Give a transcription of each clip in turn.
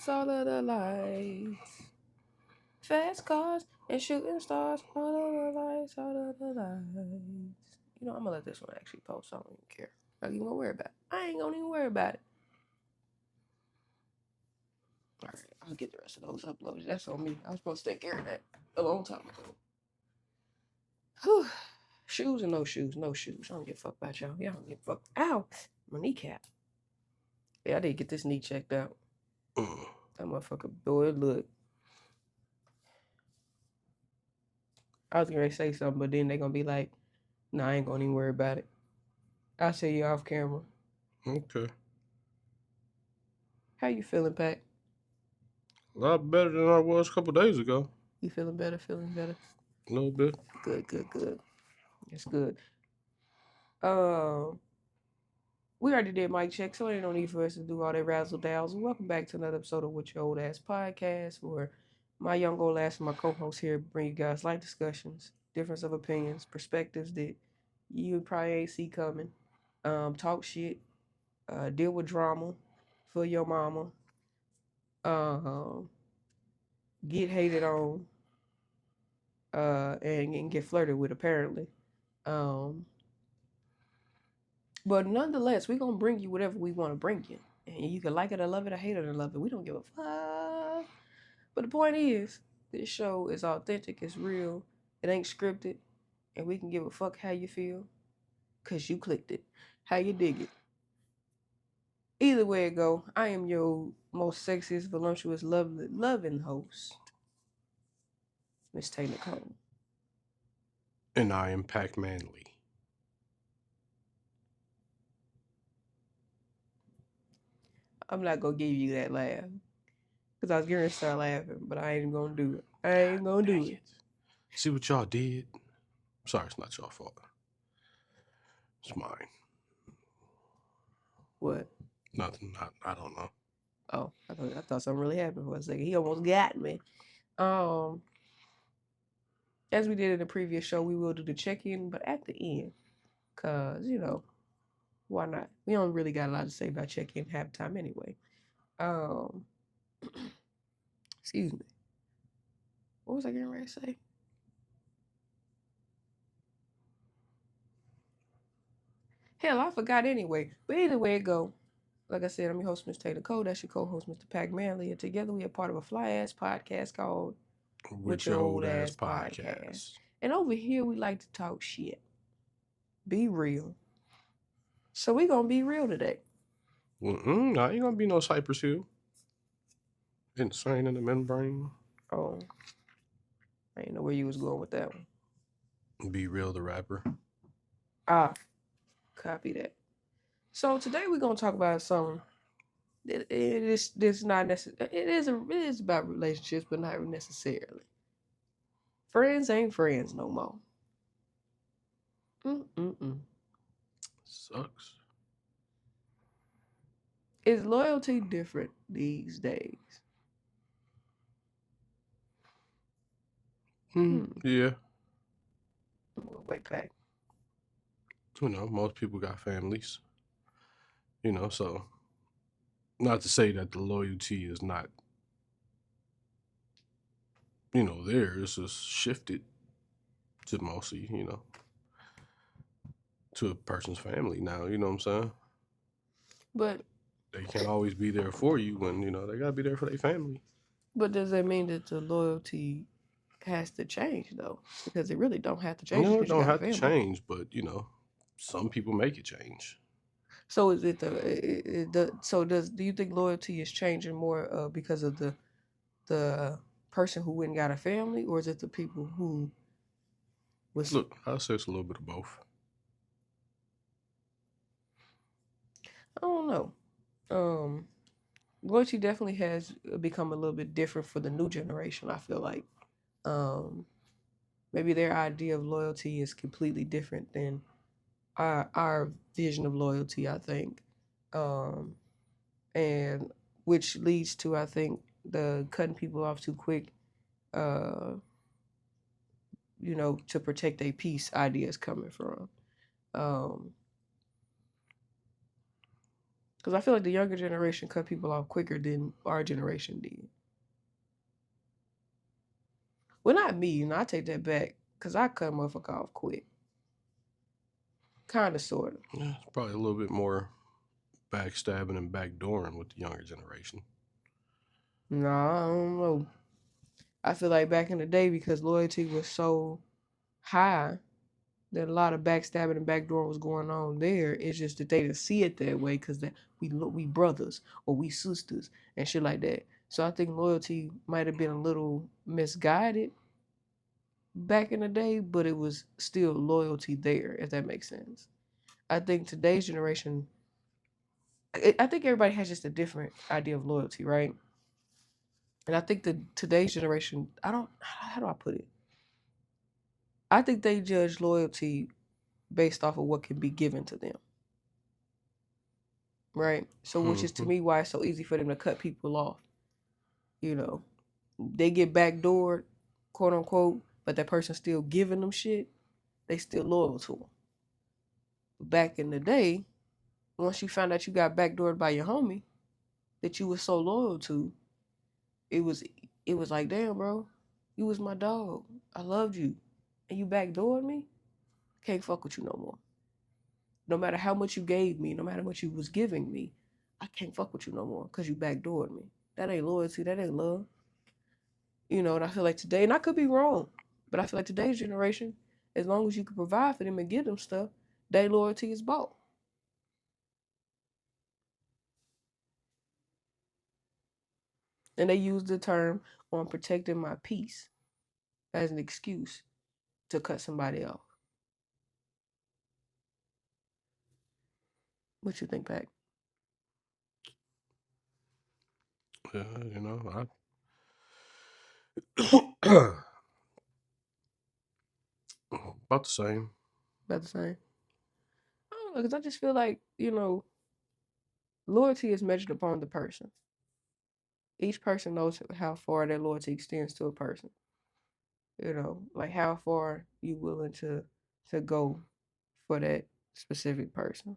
all of the lights. Fast cars and shooting stars, all of the lights, all of the lights. You know, I'm gonna let this one actually post. I don't even care. I ain't gonna worry about it. I ain't gonna even worry about it. All right, I'll get the rest of those uploaded. That's on me. I was supposed to take care of that a long time ago. Whew. Shoes or no shoes? No shoes. I don't give a fuck about y'all. Y'all don't give a fuck. Ow! My kneecap. Yeah, I did get this knee checked out. That motherfucker, boy, look. I was gonna say something, but then they gonna be like, nah, I ain't gonna even worry about it. I'll tell you off camera. Okay. How you feeling, Pat? A lot better than I was a couple days ago. You feeling better? Feeling better? A little bit. Good. That's good. We already did mic check, so ain't no need for us to do all that razzle dazzle. Welcome back to another episode of With Your Old Ass Podcast, where my young old ass and my co-host here bring you guys light discussions, difference of opinions, perspectives that you probably ain't see coming. Talk shit, deal with drama for your mama, get hated on, and get flirted with apparently. But nonetheless, we're gonna bring you whatever we want to bring you. And you can like it or love it or hate it or love it. We don't give a fuck. But the point is, this show is authentic, it's real, it ain't scripted, and we can give a fuck how you feel. Cause you clicked it. How you dig it. Either way it go, I am your most sexiest, voluptuous, loving host, Miss Tay Nicole. And I am Manley. I'm not gonna give you that laugh. Cause I was gonna start laughing, but I ain't gonna do it. I ain't gonna do it. See what y'all did? Sorry, it's not your fault. It's mine. What? Nothing. I don't know. Oh, I thought something really happened for a second. He almost got me. As we did in the previous show, we will do the check-in, but at the end, cause you know, why not? We don't really got a lot to say about check-in half the time anyway. Excuse me. What was I getting ready to say? Hell, I forgot anyway. But either way it go, like I said, I'm your host, Mr. Taylor Cole. That's your co-host, Mr. Pac Manley. And together we are part of a fly-ass podcast called With Your Old Ass Podcast. And over here, we like to talk shit. Be real. So we gonna be real today. Nah, ain't gonna be no Cypress Hill. Insane in the membrane. Oh, I didn't know where you was going with that one. Be Real the rapper. Copy that. So today we're gonna talk about something. It is not necessarily. It is about relationships, but not necessarily. Friends ain't friends no more. Sucks. Is loyalty different these days? Yeah. Wait, back. You know, most people got families. You know, so not to say that the loyalty is not, you know, there. It's just shifted to mostly, you know, to a person's family now. You know what I'm saying? But they can't always be there for you when, you know, they gotta be there for their family. But does that mean that the loyalty has to change though? Because it really don't have to change. No, it don't have to change, but you know, some people make it change. So is it do you think loyalty is changing more because of the person who went and got a family, or is it the people who was? Look, I'll say it's a little bit of both. I don't know. Loyalty definitely has become a little bit different for the new generation. I feel like maybe their idea of loyalty is completely different than our vision of loyalty, I think. And which leads to, I think, the cutting people off too quick, you know, to protect their peace ideas coming from. Because I feel like the younger generation cut people off quicker than our generation did. Well, not me. I take that back. Because I cut a motherfucker off quick. Kind of, sort of. Yeah, it's probably a little bit more backstabbing and backdooring with the younger generation. Nah, I don't know. I feel like back in the day, because loyalty was so high, that a lot of backstabbing and backdoor was going on there. It's just that they didn't see it that way because we brothers or we sisters and shit like that. So I think loyalty might have been a little misguided back in the day, but it was still loyalty there, if that makes sense. I think today's generation, I think everybody has just a different idea of loyalty, right? And I think that today's generation, how do I put it? I think they judge loyalty based off of what can be given to them. Right? So, which is to Mm-hmm. me why it's so easy for them to cut people off. You know, they get backdoored, quote unquote, but that person's still giving them shit. They still loyal to them. Back in the day, once you found out you got backdoored by your homie that you was so loyal to, it was it was like, damn, bro, you was my dog. I loved you, and you backdoored me. Can't fuck with you no more. No matter how much you gave me, no matter what you was giving me, I can't fuck with you no more because you backdoored me. That ain't loyalty. That ain't love. And I feel like today, and I could be wrong, but I feel like today's generation, as long as you can provide for them and give them stuff, their loyalty is bought. And they use the term on protecting my peace as an excuse to cut somebody off. What you think, Pac? Yeah, about the same. About the same? I don't know, because I just feel like, loyalty is measured upon the person. Each person knows how far their loyalty extends to a person. Like how far you willing to go for that specific person.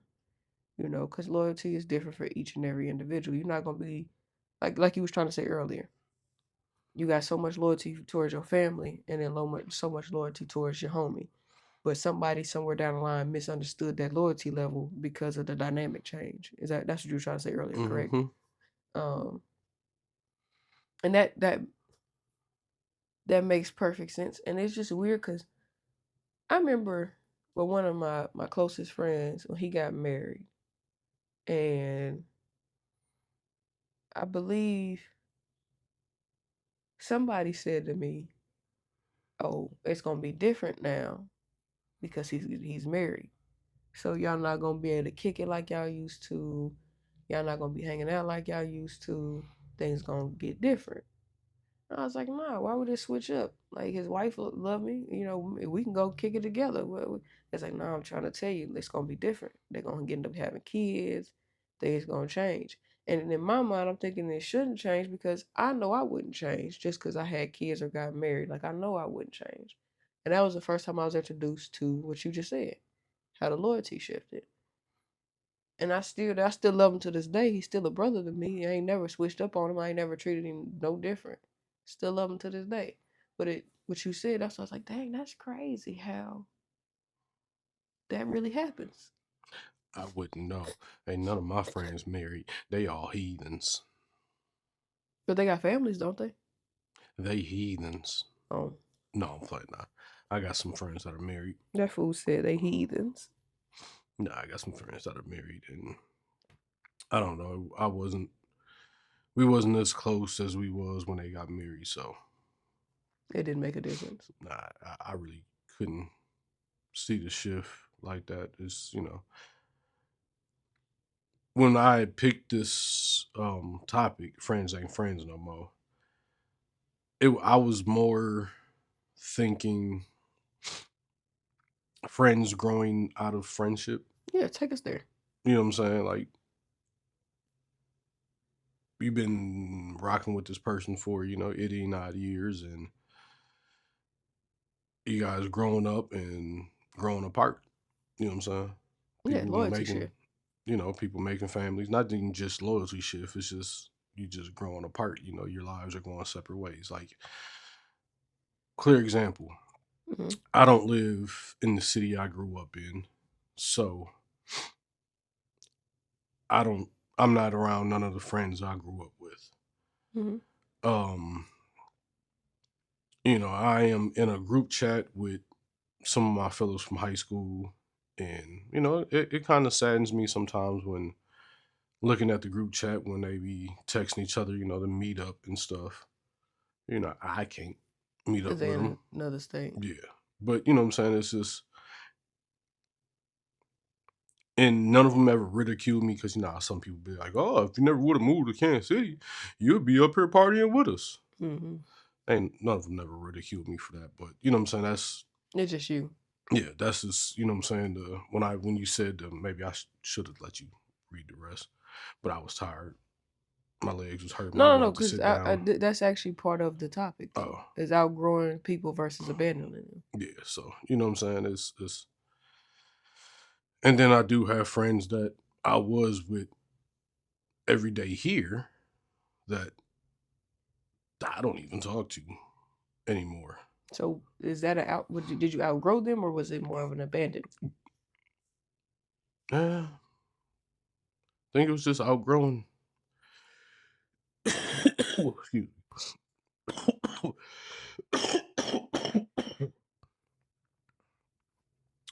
Because loyalty is different for each and every individual. You're not gonna be like you was trying to say earlier. You got so much loyalty towards your family, and then so much loyalty towards your homie. But somebody somewhere down the line misunderstood that loyalty level because of the dynamic change. That's what you were trying to say earlier, correct? Mm-hmm. Um, and that makes perfect sense. And it's just weird because I remember with one of my closest friends when he got married, and I believe somebody said to me, "Oh, it's gonna be different now because he's married. So y'all not gonna be able to kick it like y'all used to. Y'all not gonna be hanging out like y'all used to. Things gonna get different." I was like, "Nah, why would it switch up? Like his wife love me, we can go kick it together." It's like, "Nah, I'm trying to tell you, it's gonna be different. They're gonna end up having kids. Things gonna change." And in my mind, I'm thinking it shouldn't change because I know I wouldn't change just because I had kids or got married. Like I know I wouldn't change. And that was the first time I was introduced to what you just said, how the loyalty shifted. And I still love him to this day. He's still a brother to me. I ain't never switched up on him. I ain't never treated him no different. Still love him to this day. But what you said, that's why I was like, dang, that's crazy how that really happens. I wouldn't know. Ain't none of my friends married. They all heathens. But they got families, don't they? They heathens. Oh, No, I'm playing now. I got some friends that are married. that fool said they heathens. No, I got some friends that are married, and I don't know. We wasn't as close as we was when they got married. So, It didn't make a difference. nah, I really couldn't see the shift like that. It's when I picked this topic, friends ain't friends no more. I was more thinking friends growing out of friendship. Yeah, take us there. You know what I'm saying? Like you've been rocking with this person for 80 odd years, and you guys growing up and growing apart. You know what I'm saying? Yeah, People loyalty making shit. people making families, not even just loyalty shift. It's just you just growing apart. Your lives are going separate ways. Like, clear example. Mm-hmm. I don't live in the city I grew up in, so I don't. I'm not around none of the friends I grew up with. Mm-hmm. Um, I am in a group chat with some of my fellows from high school, and it kind of saddens me sometimes when looking at the group chat when they be texting each other, to meet up and stuff. I can't meet Because up they're with them. in another state. Yeah, but you know what I'm saying. It's just, and none of them ever ridiculed me because some people be like, "Oh, if you never would have moved to Kansas City, you'd be up here partying with us." Mm-hmm. And none of them never ridiculed me for that. But you know what I'm saying. That's It's just you. yeah. That's just what I'm saying. When you said maybe I should have let you read the rest, but I was tired. My legs was hurting. I No, no, no. wanted to Because sit down. that's actually part of the topic, though. Oh, Is outgrowing people versus abandoning them. yeah. So you know what I'm saying. It's and then I do have friends that I was with every day here that I don't even talk to anymore. So is that did you outgrow them or was it more of an abandon? I think it was just outgrown. Excuse me.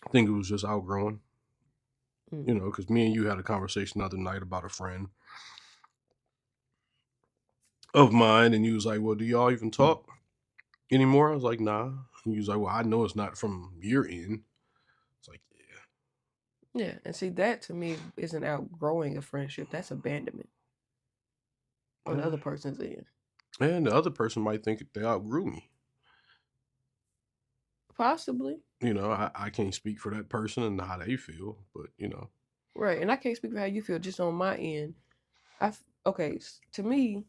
I think it was just outgrowing. Mm. Because me and you had a conversation the other night about a friend of mine, and you was like, "Well, do y'all even talk anymore?" I was like, "Nah." And you was like, "Well, I know it's not from your end." It's like, Yeah, and see that to me isn't outgrowing a friendship. That's abandonment on the yeah. other person's end. And the other person might think they outgrew me. Possibly. I can't speak for that person and how they feel, but Right, and I can't speak for how you feel. Just on my end, okay. To me,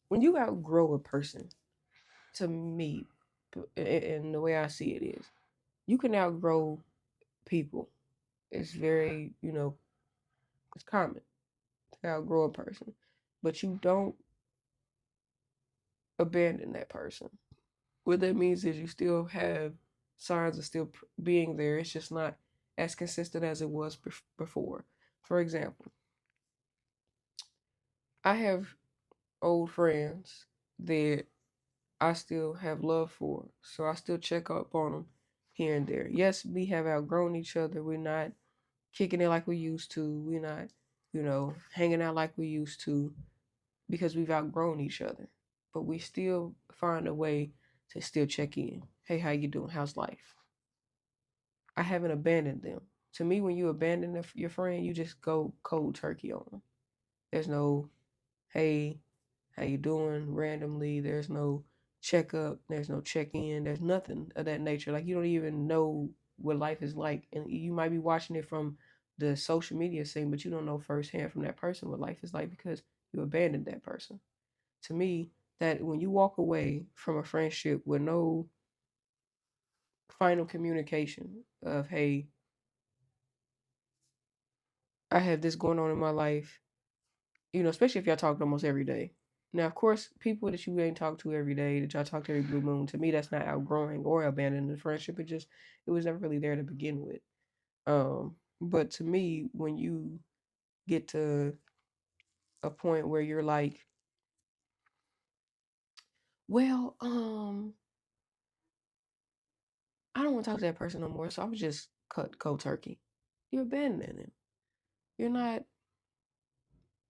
when you outgrow a person, to me, and the way I see it is, you can outgrow people. It's very, it's common to outgrow a person, but you don't abandon that person. What that means is you still have signs of still being there. It's just not as consistent as it was before. For example, I have old friends that I still have love for, so I still check up on them here and there. Yes, we have outgrown each other. We're not kicking it like we used to. We're not, hanging out like we used to because we've outgrown each other. But we still find a way to still check in. Hey, how you doing? How's life? I haven't abandoned them. To me, when you abandon your friend, you just go cold turkey on them. There's no, hey, how you doing randomly. There's no checkup. There's no check in. There's nothing of that nature. Like you don't even know what life is like, and you might be watching it from the social media scene, but you don't know firsthand from that person what life is like because you abandoned that person. To me, that when you walk away from a friendship with no final communication of, hey, I have this going on in my life, especially if y'all talk almost every day. Now, of course, people that you ain't talk to every day, that y'all talk to every blue moon, to me, that's not outgrowing or abandoning the friendship. It was never really there to begin with. But to me, when you get to a point where you're like, well, I don't want to talk to that person no more, so I would just cut cold turkey. You're abandoning him. You're not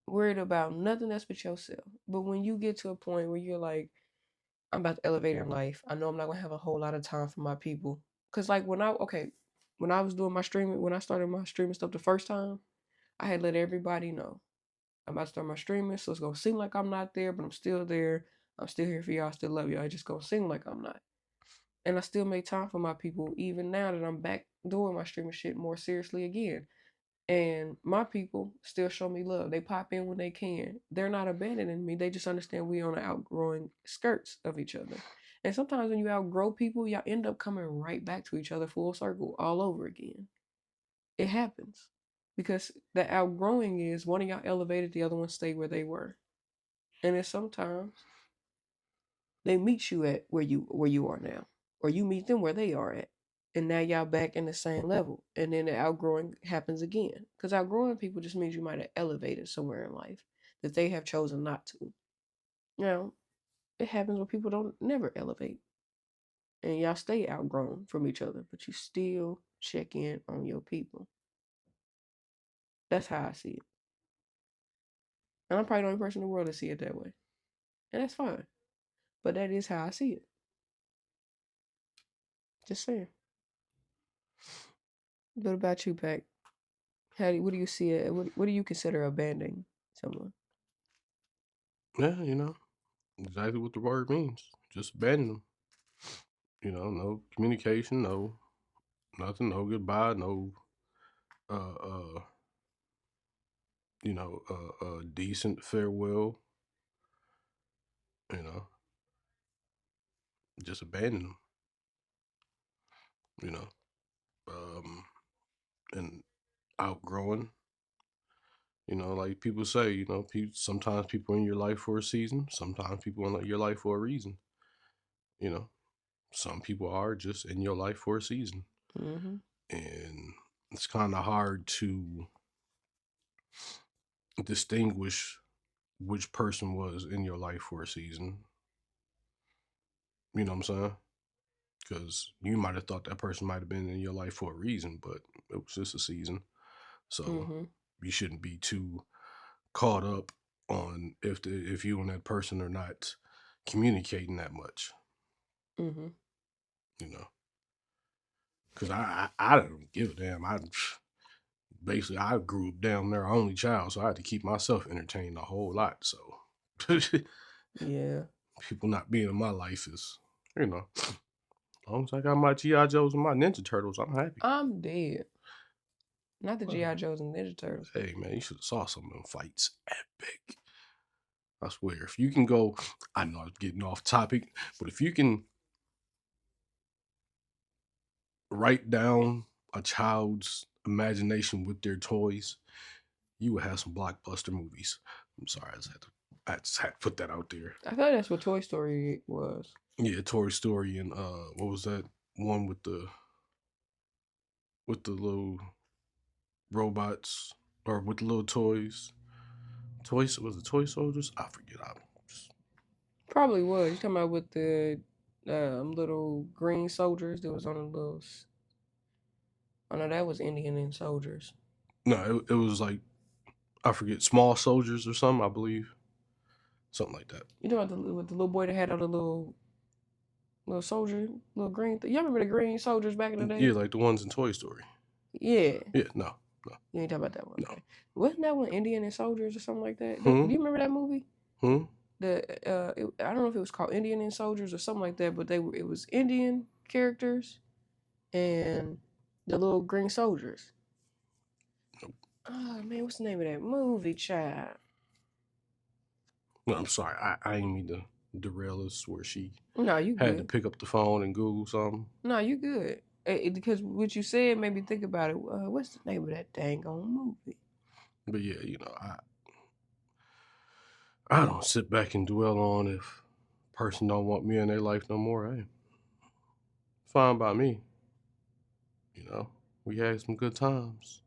worried about nothing else but yourself. But when you get to a point where you're like, I'm about to elevate in life, I know I'm not gonna have a whole lot of time for my people. Cause like when I was doing my streaming, when I started my streaming stuff the first time, I had let everybody know I'm about to start my streaming, so it's gonna seem like I'm not there, but I'm still there. I'm still here for y'all. I still love y'all. It's just gonna seem like I'm not. And I still make time for my people, even now that I'm back doing my streaming shit more seriously again. And my people still show me love. They pop in when they can. They're not abandoning me. They just understand we on the outgrowing skirts of each other. And sometimes when you outgrow people, y'all end up coming right back to each other full circle all over again. It happens. Because the outgrowing is one of y'all elevated, the other one stayed where they were. And then sometimes they meet you at where you are now, or you meet them where they are at, and now y'all back in the same level, and then the outgrowing happens again. Because outgrowing people just means you might have elevated somewhere in life that they have chosen not to. Now, it happens when people don't never elevate, and y'all stay outgrown from each other, but you still check in on your people. That's how I see it, and I'm probably the only person in the world to see it that way, and that's fine. But that is how I see it. Just saying. What about you, Pac? What do you see it? What do you consider abandoning someone? Yeah, exactly what the word means. Just abandon them. No communication, no nothing, no goodbye, no uh uh decent farewell. You know, just abandon them. You know, um, and outgrowing. Like people say, sometimes people in your life for a season, sometimes people in your life for a reason. You know, some people are just in your life for a season, Mm-hmm. and it's kind of hard to distinguish which person was in your life for a season. You know what I'm saying? Because you might have thought that person might have been in your life for a reason, but it was just a season. So Mm-hmm. you shouldn't be too caught up on if you and that person are not communicating that much. Mm-hmm. You know, because I don't give a damn. I grew up down there, only child, so I had to keep myself entertained a whole lot. So Yeah. people not being in my life is, as long as I got my GI Joes and my Ninja Turtles, I'm happy. I'm dead. Not the Well, GI Joes and Ninja Turtles. hey man, you should have saw some of them fights. Epic. I swear, if you can go, I know I'm getting off topic, but if you can write down a child's imagination with their toys, you would have some blockbuster movies. I'm sorry, I just had to put that out there. I thought that's what Toy Story was. Yeah, Toy Story and what was that one with the little robots or with the little toys? Toys was it Toy Soldiers? I forget. I just Probably was. You talking about with the little green soldiers that was on the little. Oh no, that was Indian and soldiers. no, it was like I forget, Small Soldiers or something. I believe something like that. You know about with the little boy that had all the little soldier, little green. Y'all remember the green soldiers back in the Yeah, day? like the ones in Toy Story. Yeah. Yeah, no, no, You ain't talking about that one, no. okay? Wasn't that one Indian and soldiers or something like that? Do Hmm. you remember that movie? Hmm. I don't know if it was called Indian and Soldiers or something like that, but it was Indian characters and the little green soldiers. Oh man, what's the name of that movie, child? No, I'm sorry. I didn't mean to derail us where she No, you had to good. pick up the phone and Google something. No, you good. Because what you said made me think about it. What's the name of that dang on movie? But yeah, I don't sit back and dwell on if a person don't want me in their life no more. Hey, fine by me. We had some good times.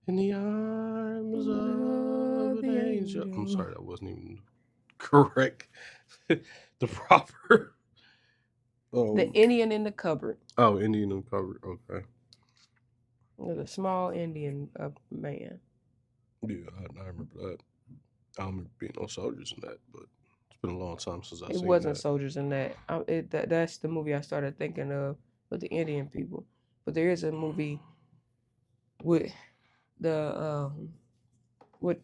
In the arms of an The angel. I'm angel. sorry, that wasn't even correct. The proper. The Um. Indian in the cupboard. Oh, Indian uncovered. Okay. The small Indian man. Yeah, I remember that. I don't remember being no soldiers in that, but it's been a long time since I've It seen wasn't that. soldiers in that. That's the movie I started thinking of with the Indian people. But there is a movie with the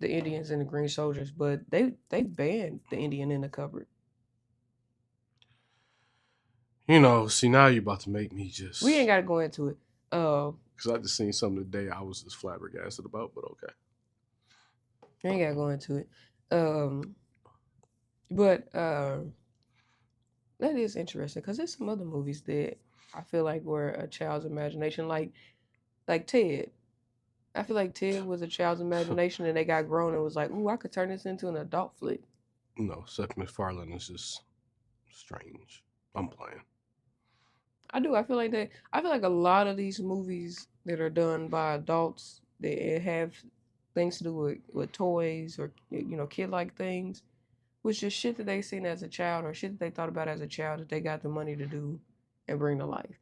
Indians and the Green Soldiers, but they banned the Indian in the cupboard. See, now you're about to make me We ain't just got to go into it. because I just seen something today I was just flabbergasted about, but okay. We ain't got to go into it. Um, but that is interesting because there's some other movies that I feel like were a child's imagination, like Ted. I feel like Ted was a child's imagination, and they got grown and was like, "Ooh, I could turn this into an adult flick." No, Seth MacFarlane is just strange. I'm playing. I do. I feel like that. I feel like a lot of these movies that are done by adults that have things to do with toys or kid like things, was just shit that they seen as a child or shit that they thought about as a child that they got the money to do and bring to life,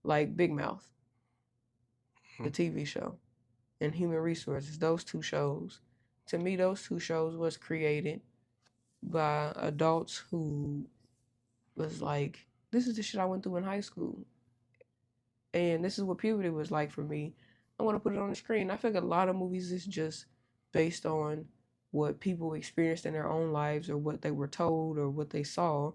like Big Mouth, the TV show, and Human Resources. Those two shows, to me, those two shows was created by adults who was like, this is the shit I went through in high school. And this is what puberty was like for me. I want to put it on the screen. I feel like a lot of movies is just based on what people experienced in their own lives or what they were told or what they saw.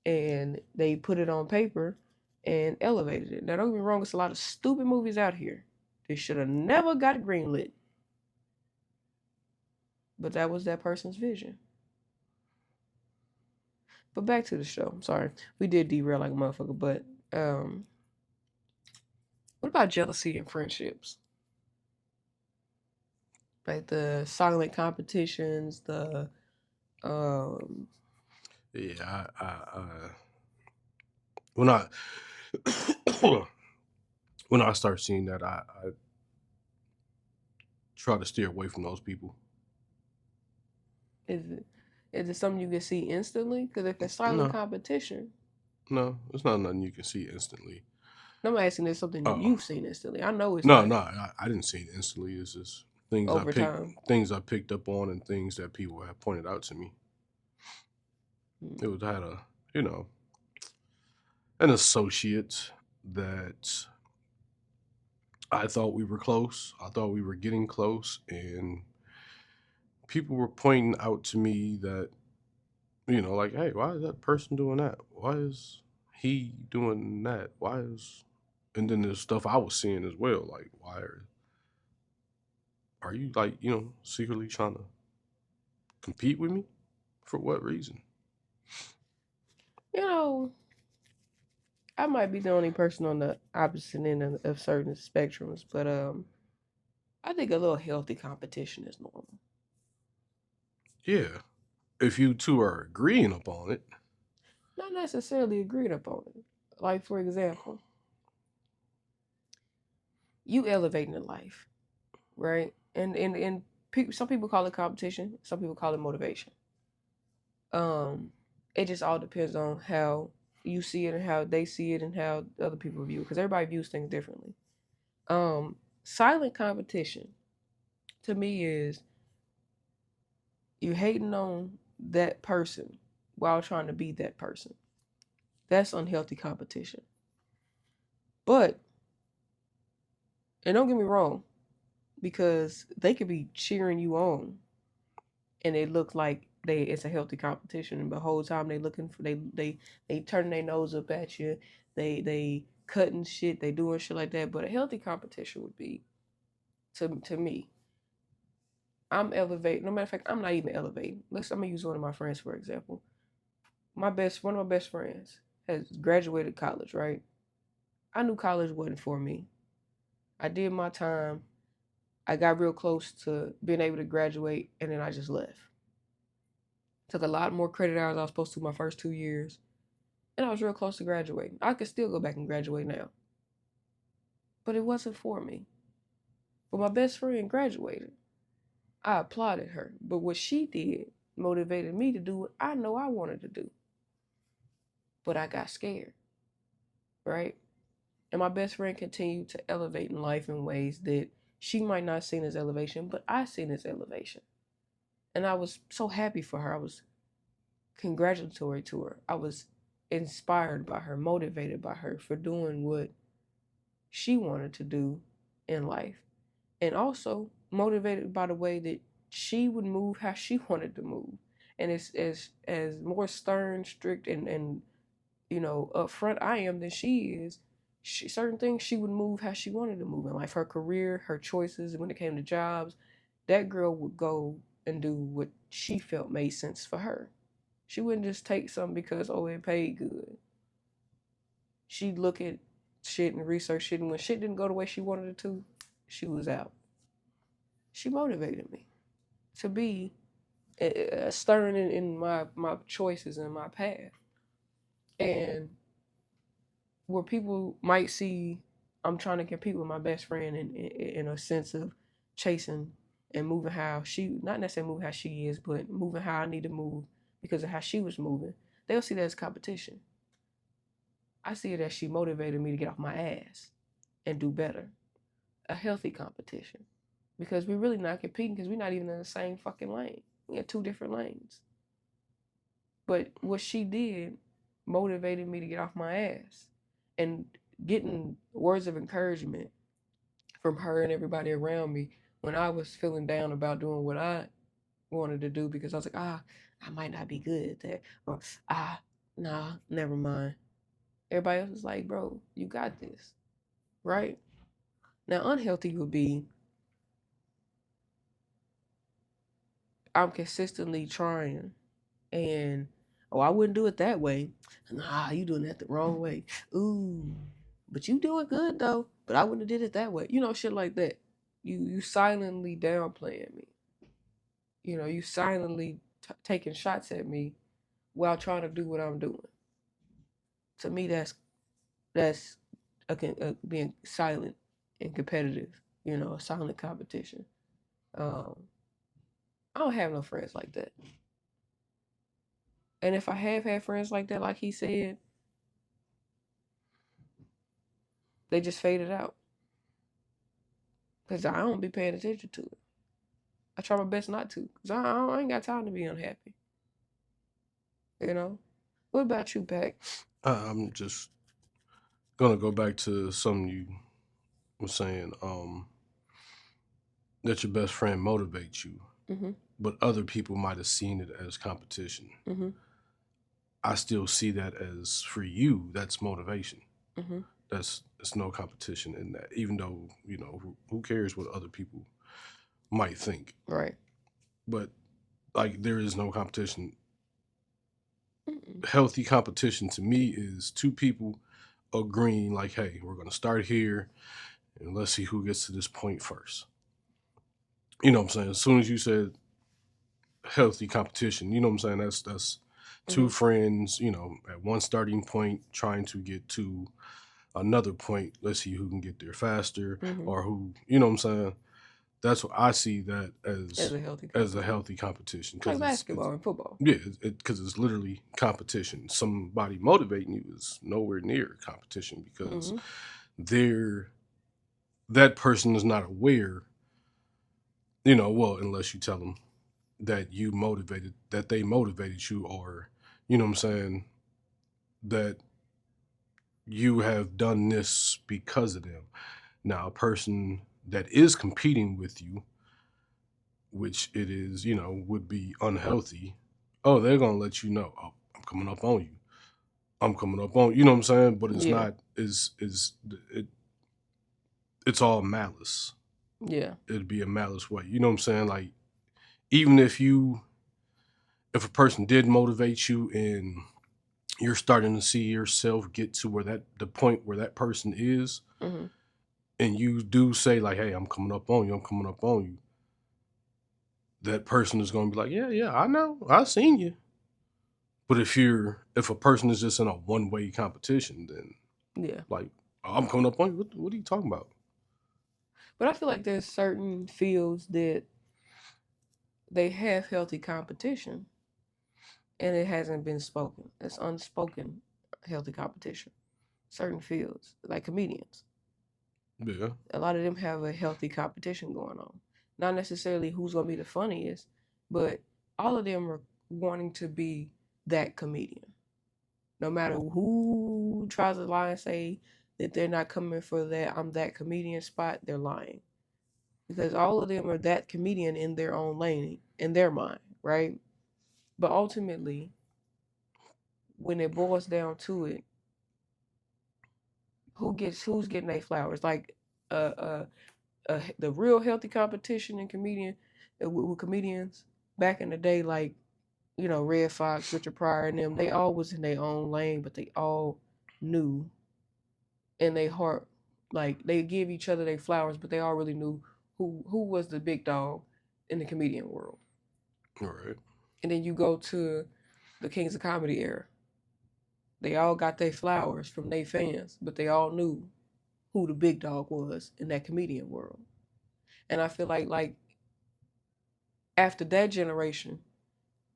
And they put it on paper and elevated it. Now, don't get me wrong, it's a lot of stupid movies out here. They should have never got greenlit. But that was that person's vision. But back to the show. I'm sorry. We did derail like a motherfucker, but what about jealousy and friendships? Like the silent competitions, the Yeah, when I when I start seeing that, I try to steer away from those people. is it something you can see instantly? Because if it's silent No, competition, no, it's not nothing you can see instantly. I'm asking if something Oh, you've seen instantly. I know it's no, not no, I didn't see it instantly. It's just over time. things I picked up on, and things that people have pointed out to me. It was had a you know an associate that I thought we were close. I thought we were getting close, and people were pointing out to me that like, hey, why is that person doing that? Why is he doing that? Why is and then there's stuff I was seeing as well. Like, why are you like secretly trying to compete with me? For what reason? You know, I might be the only person on the opposite end of certain spectrums, but I think a little healthy competition is normal. Yeah, if you two are agreeing upon it. Not necessarily agreed upon it. Like for example, you elevating in life, right? And people, some people call it competition, some people call it motivation. Um, it just all depends on how you see it and how they see it and how other people view it, because everybody views things differently. Silent competition to me is you hating on that person while trying to be that person. That's unhealthy competition. But, and don't get me wrong, because they could be cheering you on and it looks like it's a healthy competition, and the whole time they looking for they turning their nose up at you, they cutting shit, they doing shit like that. But a healthy competition would be, to me, I'm elevating. No matter of fact, I'm not even elevating. I'm gonna use one of my friends for example. One of my best friends has graduated college, right? I knew college wasn't for me. I did my time. I got real close to being able to graduate, and then I just left. Took a lot more credit hours I was supposed to my first 2 years, and I was real close to graduating. I could still go back and graduate now, but it wasn't for me. But my best friend graduated. I applauded her, but what she did motivated me to do what I know I wanted to do. But I got scared, right? And my best friend continued to elevate in life in ways that she might not seen as elevation, but I seen as elevation. And I was so happy for her. I was congratulatory to her. I was inspired by her, motivated by her for doing what she wanted to do in life. And also motivated by the way that she would move how she wanted to move. And it's as more stern, strict, and upfront I am than she is. Certain things she would move how she wanted to move in life. Her career, her choices when it came to jobs, that girl would go and do what she felt made sense for her. She wouldn't just take something because it paid good. She'd look at shit and research shit, and when shit didn't go the way she wanted it to, she was out. she motivated me to be stern in my choices and my path. And where people might see I'm trying to compete with my best friend in a sense of chasing and moving how she, not necessarily moving how she is, but moving how I need to move because of how she was moving, they'll see that as competition. I see it as she motivated me to get off my ass and do better. A healthy competition. Because we're really not competing because we're not even in the same fucking lane. We have two different lanes. But what she did motivated me to get off my ass. And getting words of encouragement from her and everybody around me when I was feeling down about doing what I wanted to do because I was like, I might not be good at that. Or, nah, never mind. Everybody else was like, bro, you got this. Right? Now, unhealthy would be I'm consistently trying and I wouldn't do it that way. Nah, you doing that the wrong way. Ooh, but you doing good though. But I wouldn't have did it that way. Shit like that. You silently downplaying me. You silently taking shots at me while trying to do what I'm doing. To me, that's being silent and competitive. A silent competition. Um, I don't have no friends like that. And if I have had friends like that, like he said, they just faded out. Because I don't be paying attention to it. I try my best not to. Because I ain't got time to be unhappy. What about you, Pac? I'm just gonna go back to something you were saying. That your best friend motivates you, Mm-hmm. but other people might have seen it as competition. Mm-hmm. I still see that as for you, that's motivation. Mm-hmm. It's no competition in that. Even though who cares what other people might think, Right. but like there is no competition. Mm-mm. Healthy competition to me is two people agreeing like, hey, we're gonna start here and let's see who gets to this point first. You know what I'm saying? As soon as you said healthy competition, you know what I'm saying? That's two Mm-hmm. friends, at one starting point trying to get to another point. Let's see who can get there faster Mm-hmm. or who, you know what I'm saying? That's what I see that As as a healthy as a competition. healthy competition Like because it's basketball and football. yeah, because it's literally competition. Somebody motivating you is nowhere near competition because Mm-hmm. they're that person is not aware, well, unless you tell them that they motivated you, or, you know what I'm saying, that you have done this because of them. Now, a person that is competing with you, which it is, would be unhealthy. Oh, they're going to let you know, oh, I'm coming up on you. I'm coming up on, you know what I'm saying? But it's Yeah. not, it, it's all malice. Yeah. It'd be a malice way. You know what I'm saying? Like, even if a person did motivate you and you're starting to see yourself get to the point where that person is, Mm-hmm. and you do say like, hey, I'm coming up on you, I'm coming up on you, that person is going to be like, yeah, yeah, I know, I seen you. But if a person is just in a one-way competition, then Yeah. like, oh, I'm coming up on you, what are you talking about? But I feel like there's certain fields that they have healthy competition and it hasn't been spoken. It's unspoken healthy competition. Certain fields, like comedians. Yeah. A lot of them have a healthy competition going on. Not necessarily who's gonna be the funniest, but all of them are wanting to be that comedian. No matter who tries to lie and say that they're not coming for that I'm that comedian spot, they're lying. Because all of them are that comedian in their own lane, in their mind, right? But ultimately, when it boils down to it, who's getting their flowers? Like the real healthy competition in comedian with comedians back in the day, like Red Fox, Richard Pryor, and them. They all was in their own lane, but they all knew in their heart, like they give each other their flowers, but they all really knew who was the big dog in the comedian world. Right. And then you go to the Kings of Comedy era. They all got their flowers from their fans, but they all knew who the big dog was in that comedian world. And I feel like after that generation,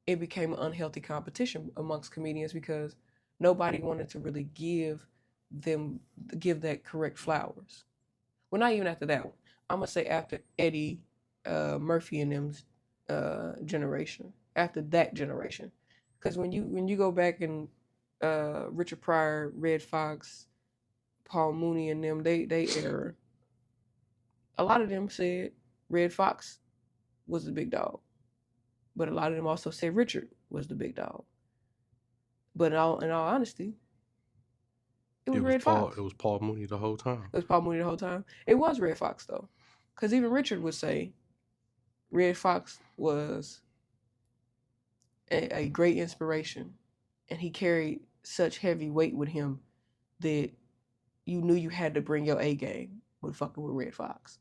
it became an unhealthy competition amongst comedians because nobody wanted to really give that correct flowers. Well, not even after that one. I'm gonna say after Eddie Murphy and them's generation. After that generation, because when you go back and Richard Pryor, Red Fox, Paul Mooney, and them, they era. A lot of them said Red Fox was the big dog, but a lot of them also said Richard was the big dog. But in all honesty, it was Red Fox. It was Paul Mooney the whole time. It was Paul Mooney the whole time. It was Red Fox though, because even Richard would say Red Fox was a great inspiration, and he carried such heavy weight with him that you knew you had to bring your A game with fucking with Red Fox.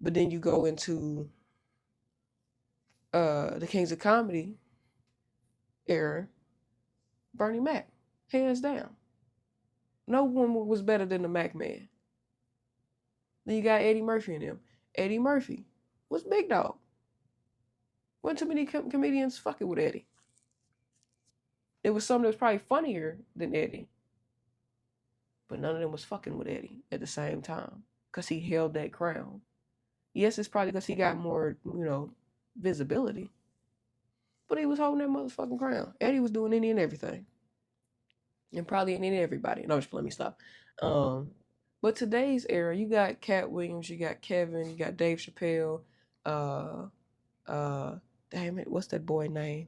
But then you go into the Kings of Comedy era, Bernie Mac, hands down. No one was better than the Mac Man. Then you got Eddie Murphy in him. Eddie Murphy was big dog. Wasn't too many comedians fucking with Eddie. It was some that was probably funnier than Eddie. But none of them was fucking with Eddie at the same time. Because he held that crown. Yes, it's probably because he got more, visibility. But he was holding that motherfucking crown. Eddie was doing any and everything. And probably any and everybody. No, just let me stop. But today's era, you got Cat Williams, you got Kevin, you got Dave Chappelle, damn it, what's that boy name?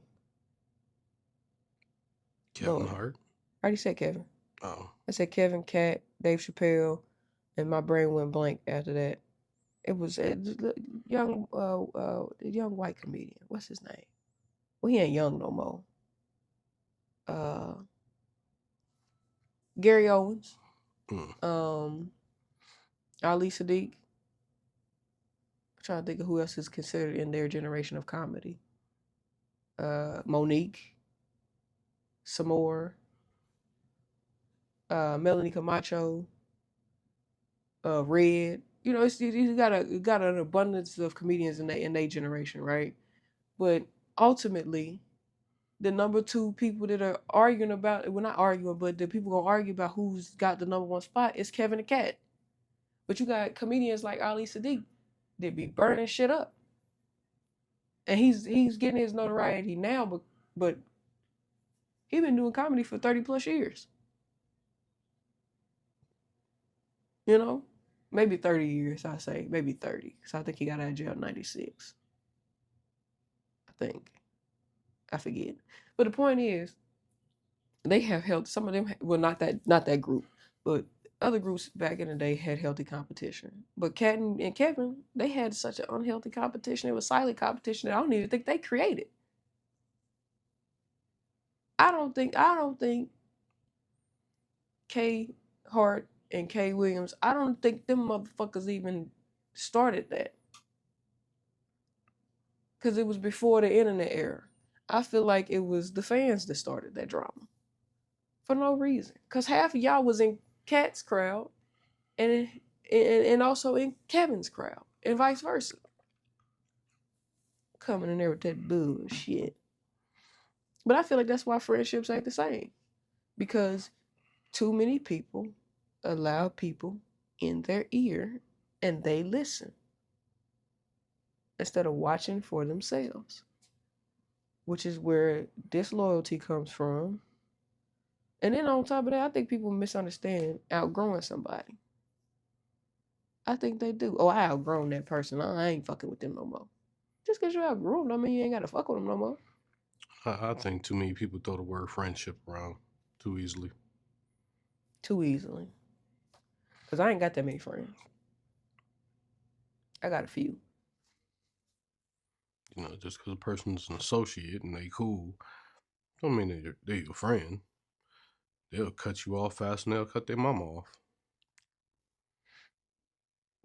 Kevin Hart. I already said Kevin. Oh. I said Kevin, Cat, Dave Chappelle, and my brain went blank after that. It was a young white comedian. What's his name? Well, he ain't young no more. Gary Owens. Ali Sadiq. I'm trying to think of who else is considered in their generation of comedy. Monique. Samore. Melanie Camacho. Red. You got an abundance of comedians in their generation, right? But ultimately, the number two people that are arguing about, well, not arguing, but the people gonna argue about who's got the number one spot is Kevin and Cat. But you got comedians like Ali Sadiq that be burning shit up, and he's getting his notoriety now, but he been doing comedy for 30 plus years. Maybe 30 years. I say maybe 30, because I think he got out of jail in '96. I think. I forget. But the point is, they have held some of them. Well, not that group, but other groups back in the day had healthy competition. But Cat and Kevin, they had such an unhealthy competition. It was silent competition that I don't even think they created. I don't think K Hart and K Williams, I don't think them motherfuckers even started that. Because it was before the internet era. I feel like it was the fans that started that drama. For no reason. Because half of y'all was in Cat's crowd and also in Kevin's crowd. And vice versa. Coming in there with that bullshit. But I feel like that's why friendships ain't the same. Because too many people allow people in their ear and they listen. Instead of watching for themselves. Which is where disloyalty comes from. And then on top of that, I think people misunderstand outgrowing somebody. I think they do. Oh, I outgrown that person. I ain't fucking with them no more. Just because you outgrew them, don't mean you ain't got to fuck with them no more. I think too many people throw the word friendship around too easily. Too easily. Because I ain't got that many friends. I got a few. Just because a person's an associate and they cool, don't mean they're your friend. They'll cut you off fast and they'll cut their mama off.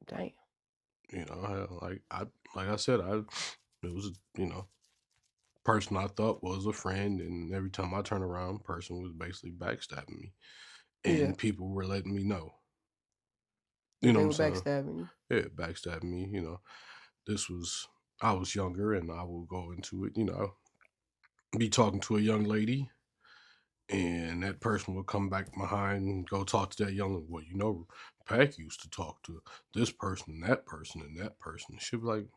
Damn. You know, like I said, it was person I thought was a friend, and every time I turn around, person was basically backstabbing me, Yeah, and people were letting me know. You that know they what I'm were saying? backstabbing you. Yeah, backstabbing me. This was I was younger, and I will go into it. Be talking to a young lady, and that person will come back behind and go talk to that young lady. Well, Pack used to talk to this person, and that person, and that person. She'd be like,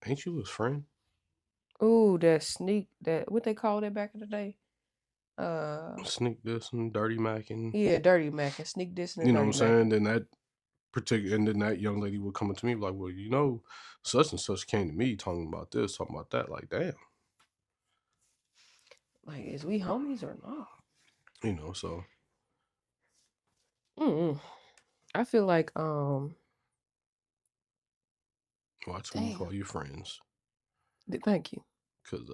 "Ain't you his friend?" Ooh, that sneak, that what they called it back in the day. Uh, Sneak this and dirty macking. yeah, dirty mac and sneak dissing and You know what I'm dirty saying? macking. And then that young lady would come up to me like, "Well, such and such came to me talking about this, talking about that." Like, damn, Like, is we homies or not? So Mm-mm. I feel like watch who you damn. call your friends, Thank you. because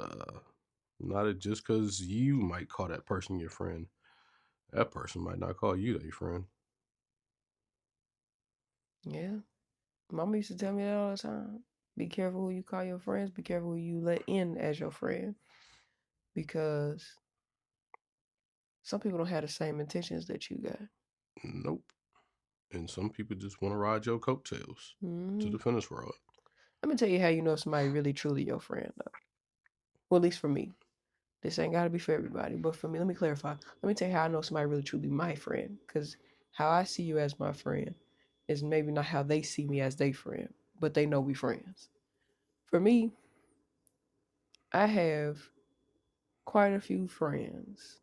just because you might call that person your friend, that person might not call you their friend. Yeah, Mama used to tell me that all the time. Be careful who you call your friends. Be careful who you let in as your friend, because some people don't have the same intentions that you got. Nope. And some people just want to ride your coattails to Hmm. the finish road. Let me tell you how you know somebody really truly your friend, though. Well, at least for me. This ain't got to be for everybody, but for me, let me clarify. Let me tell you how I know somebody really truly my friend. Because how I see you as my friend is maybe not how they see me as their friend, but they know we friends. For me, I have quite a few friends.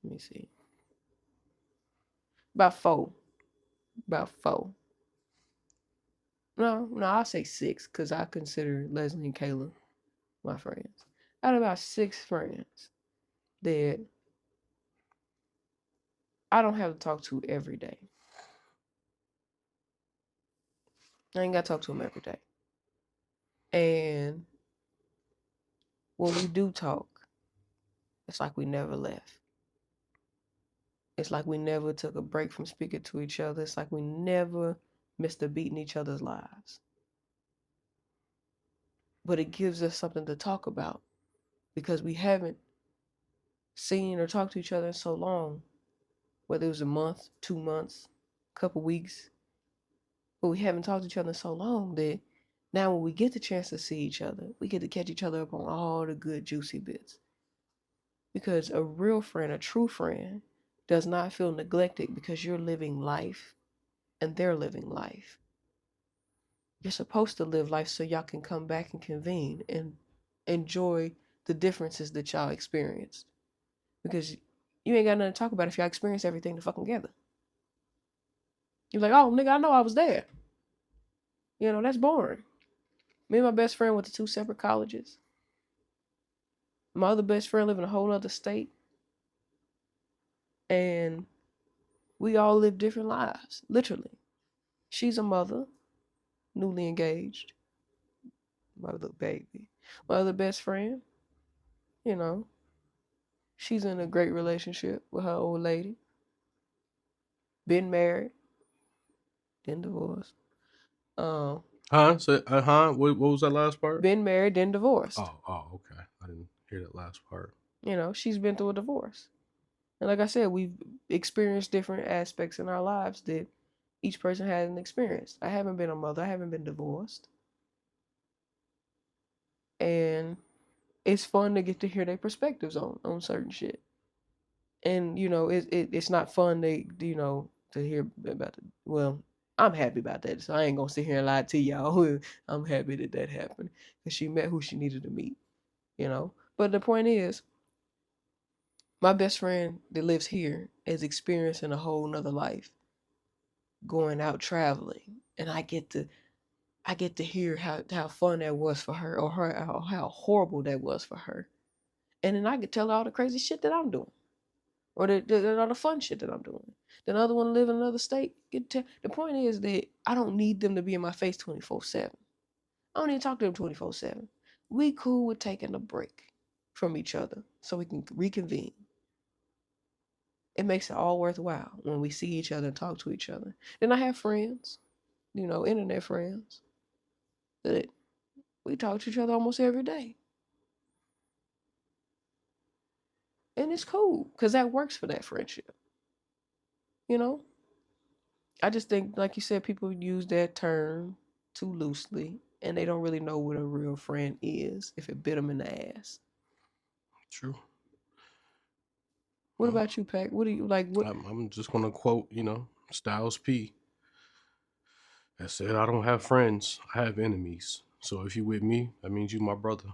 Let me see. About four. About four. No, I'll say six because I consider Leslie and Kayla my friends. I had about six friends that I don't have to talk to every day. I ain't got to talk to them every day. And when we do talk, it's like we never left. It's like we never took a break from speaking to each other. It's like we never missed a beat in each other's lives. But it gives us something to talk about because we haven't seen or talked to each other in so long, whether it was a month, 2 months, a couple weeks, but we haven't talked to each other in so long that now when we get the chance to see each other, we get to catch each other up on all the good juicy bits. Because a real friend, a true friend, does not feel neglected because you're living life and they're living life. You're supposed to live life so y'all can come back and convene and enjoy the differences that y'all experienced. Because you ain't got nothing to talk about if y'all experience everything to fucking together. You're like, oh, nigga, I know I was there. That's boring. Me and my best friend went to two separate colleges. My other best friend lived in a whole other state. And we all live different lives, literally. She's a mother, newly engaged, my little baby. My other best friend, you know, she's in a great relationship with her old lady. Been married, then divorced. Um, Huh? What was that last part? been married, then divorced. Oh, okay. I didn't hear that last part. She's been through a divorce. And like I said, we've experienced different aspects in our lives that each person hasn't experienced. I haven't been a mother, I haven't been divorced. And it's fun to get to hear their perspectives on certain shit. And it's not fun to hear about it. Well, I'm happy about that, so I ain't gonna sit here and lie to y'all. I'm happy that happened because she met who she needed to meet. But the point is, my best friend that lives here is experiencing a whole nother life, going out traveling, and I get to hear how fun that was for her, or how horrible that was for her, and then I could tell her all the crazy shit that I'm doing, or all the fun shit that I'm doing. Then the other one live in another state. The point is that I don't need them to be in my face 24/7. I don't need to talk to them 24/7. We cool with taking a break from each other so we can reconvene. It makes it all worthwhile when we see each other and talk to each other. Then I have friends, internet friends. that we talk to each other almost every day. And it's cool because that works for that friendship. You know? I just think, like you said, people use that term too loosely and they don't really know what a real friend is if it bit them in the ass. True. What Well, about you, Pac? What do you like? What? I'm just gonna quote, Styles P. That said, I don't have friends, I have enemies. So if you with me, that means you my brother.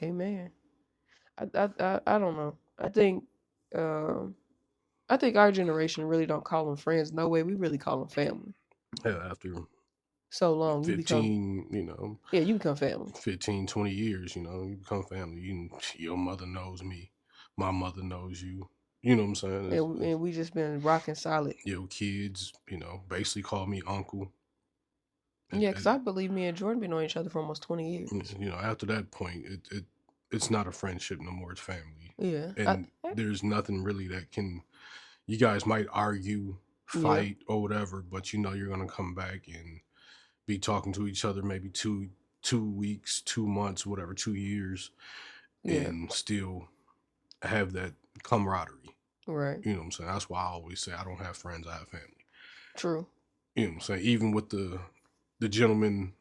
Amen. I don't know. Um, I think our generation really don't call them friends. No way, we really call them family. Hell, after So long, you become 15, yeah, you become family. 15, 20 years, you become family. Your mother knows me. My mother knows you. You know what I'm saying? And we just been rocking solid. Your kids, basically call me uncle. Yeah, because I believe me and Jordan been knowing each other for almost 20 years. After that point, it's not a friendship no more. It's family, Yeah. and there's nothing really that can. You guys might argue, Yeah. fight, or whatever, but you're gonna come back and be talking to each other maybe 2 weeks, 2 months, whatever, 2 years, Yeah. and still have that camaraderie. Right. You know what I'm saying? That's why I always say I don't have friends, I have family. True. You know what I'm saying? Even with the gentlemen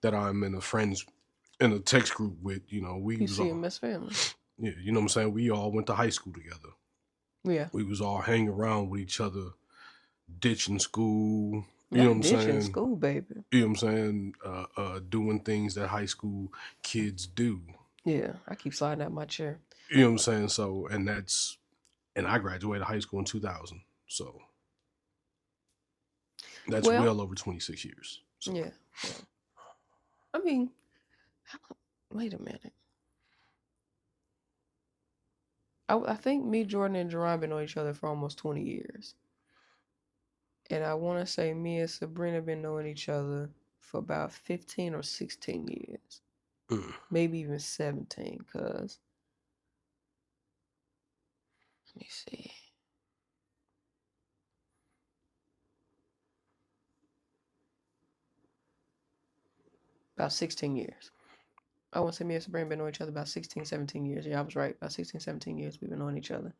that I'm in a text group with, we You was see all him as family. yeah, you know what I'm saying? We all went to high school together. Yeah. We was all hanging around with each other, ditching school, you know what Not I'm ditching saying? school, baby. You know what I'm saying? Doing things that high school kids do. Yeah. I keep sliding out my chair. You know what I'm saying? So, and I graduated high school in 2000. So that's Well, well over 26 years. So, yeah. Yeah. I mean, wait a minute. I think me, Jordan, and Jerron been knowing each other for almost 20 years. And I want to say me and Sabrina been knowing each other for about 15 or 16 years. mm, Maybe even 17, because, let me see. About 16 years. I want to say me and Sabrina been knowing each other about 16, 17 years. Yeah, I was right. About 16, 17 years we've been knowing each other.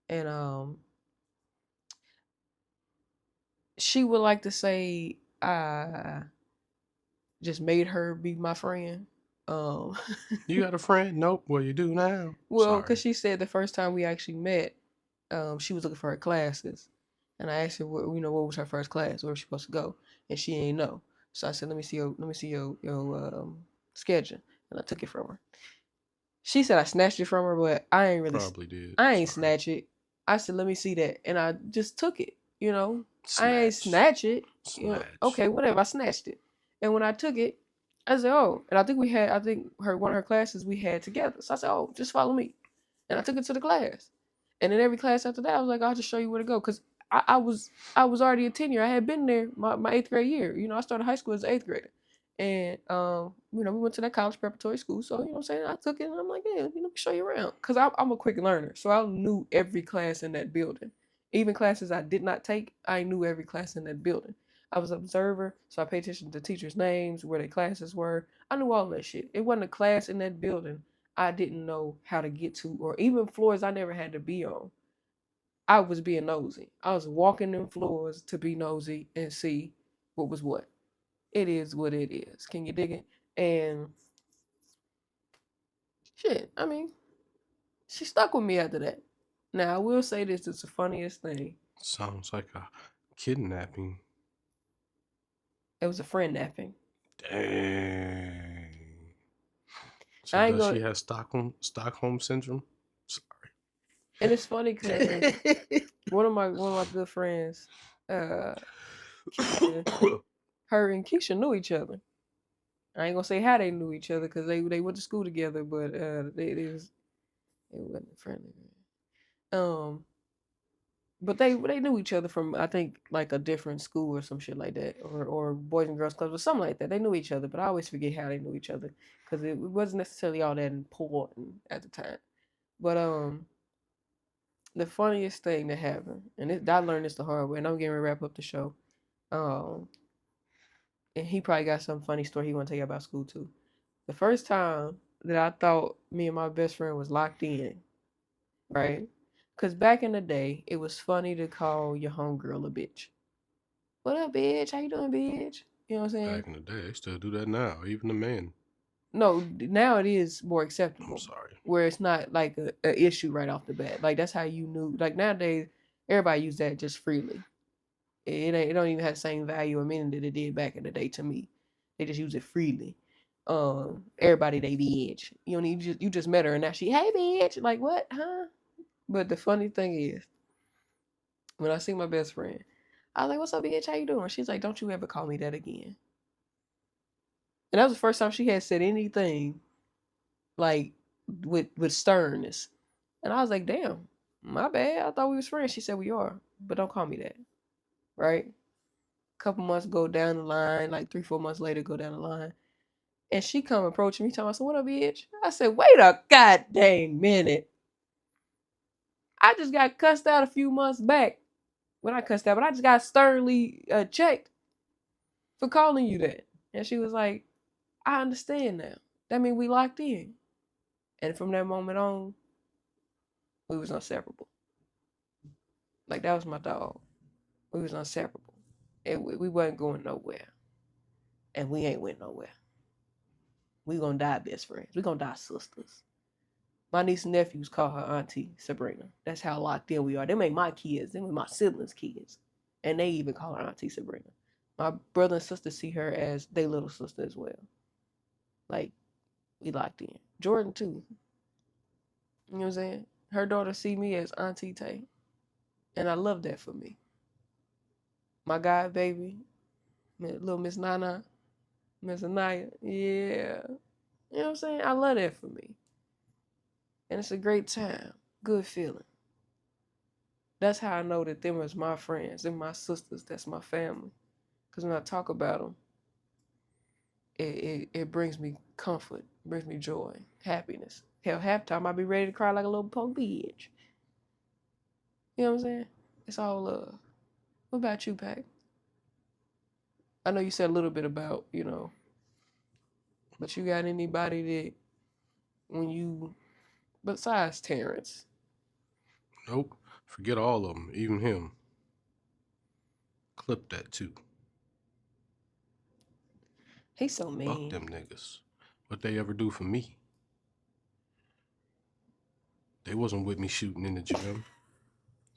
And she would like to say I just made her be my friend. Um, you got a friend? Nope. Well, you do now. well, because Sorry. she said the first time we actually met, she was looking for her classes, and I asked her, what was her first class, where was she supposed to go, and she ain't know. So I said, let me see your schedule, and I took it from her. She said I snatched it from her, but Probably did. I ain't Sorry. snatch it. I said, let me see that, and I just took it. I ain't Snatch. snatch it. Snatch. Okay, whatever. I snatched it, and when I took it, I said, oh, and I think one of her classes we had together. So I said, oh, just follow me, and I took it to the class, and in every class after that, I was like, I'll just show you where to go, because I was already a tenure. I had been there my eighth grade year. I started high school as an eighth grader. And we went to that college preparatory school. So, I'm saying, I took it and I'm like, yeah, let me show you around. Cause I'm a quick learner. So I knew every class in that building. Even classes I did not take, I knew every class in that building. I was an observer, so I paid attention to teachers' names, where their classes were. I knew all that shit. It wasn't a class in that building I didn't know how to get to, or even floors I never had to be on. I was being nosy. I was walking them floors to be nosy and see what was what. It is what it is. Can you dig it? And shit, I mean, she stuck with me after that. Now I will say this: it's the funniest thing. Sounds like a kidnapping. It was a friend napping. Dang. So I ain't does gonna. she have Stockholm syndrome? And it's funny because Sorry. one of my good friends, uh, Keisha, her and Keisha knew each other. I ain't gonna say how they knew each other because they went to school together, but it wasn't friendly. Um, but they knew each other from, I think, like a different school or some shit like that, or Boys and Girls Clubs or something like that. They knew each other, but I always forget how they knew each other because it wasn't necessarily all that important at the time. But the funniest thing that happened, and I learned this the hard way, and I'm getting ready to wrap up the show. Um, and he probably got some funny story he want to tell you about school too. The first time that I thought me and my best friend was locked in, right? Because back in the day, it was funny to call your homegirl a bitch. What up, bitch? How you doing, bitch? You know what I'm saying? Back in the day, they still do that now. Even the men. No, now it is more I'm acceptable, sorry. where it's not like a issue right off the bat. Like that's how you knew. Like nowadays, everybody use that just freely. It don't even have the same value or meaning that it did back in the day to me. They just use it freely. Everybody they bitch. You know, you just met her and now she, hey bitch, like what, huh? But the funny thing is, when I see my best friend, I was like, what's up, bitch? How you doing? She's like, don't you ever call me that again. And that was the first time she had said anything like with sternness. And I was like, damn, my bad. I thought we was friends. She said we are, but don't call me that. Right? A couple months go down the line, like 3, 4 months later, go down the line. And she come approaching me, telling me, what up, bitch? I said, wait a goddamn minute. I just got cussed out a few months back. Well, not cussed out, but I just got sternly checked for calling you that. And she was like, I understand now. That means we locked in. And from that moment on, we was inseparable. Like that was my dog. We was inseparable. And we wasn't going nowhere. And we ain't went nowhere. We gonna die best friends. We gonna die sisters. My niece and nephews call her Auntie Sabrina. That's how locked in we are. Them ain't my kids. Them ain't my siblings' kids. And they even call her Auntie Sabrina. My brother and sister see her as their little sister as well. Like, we locked in. Jordan, too. You know what I'm saying? Her daughter see me as Auntie Tay. And I love that for me. My god baby, little Miss Nana, Miss Anaya. Yeah. You know what I'm saying? I love that for me. And it's a great time. Good feeling. That's how I know that them is my friends. Them my sisters. That's my family. Because when I talk about them, it brings me comfort, brings me joy, happiness. Hell, half time I be ready to cry like a little punk bitch. You know what I'm saying? It's all love. What about you, Pac? I know you said a little bit about, but you got anybody that when you, besides Terrence, Nope. Forget all of them. Even him. Clip that too. he's so Fuck mean. them niggas. What they ever do for me? They wasn't with me shooting in the gym.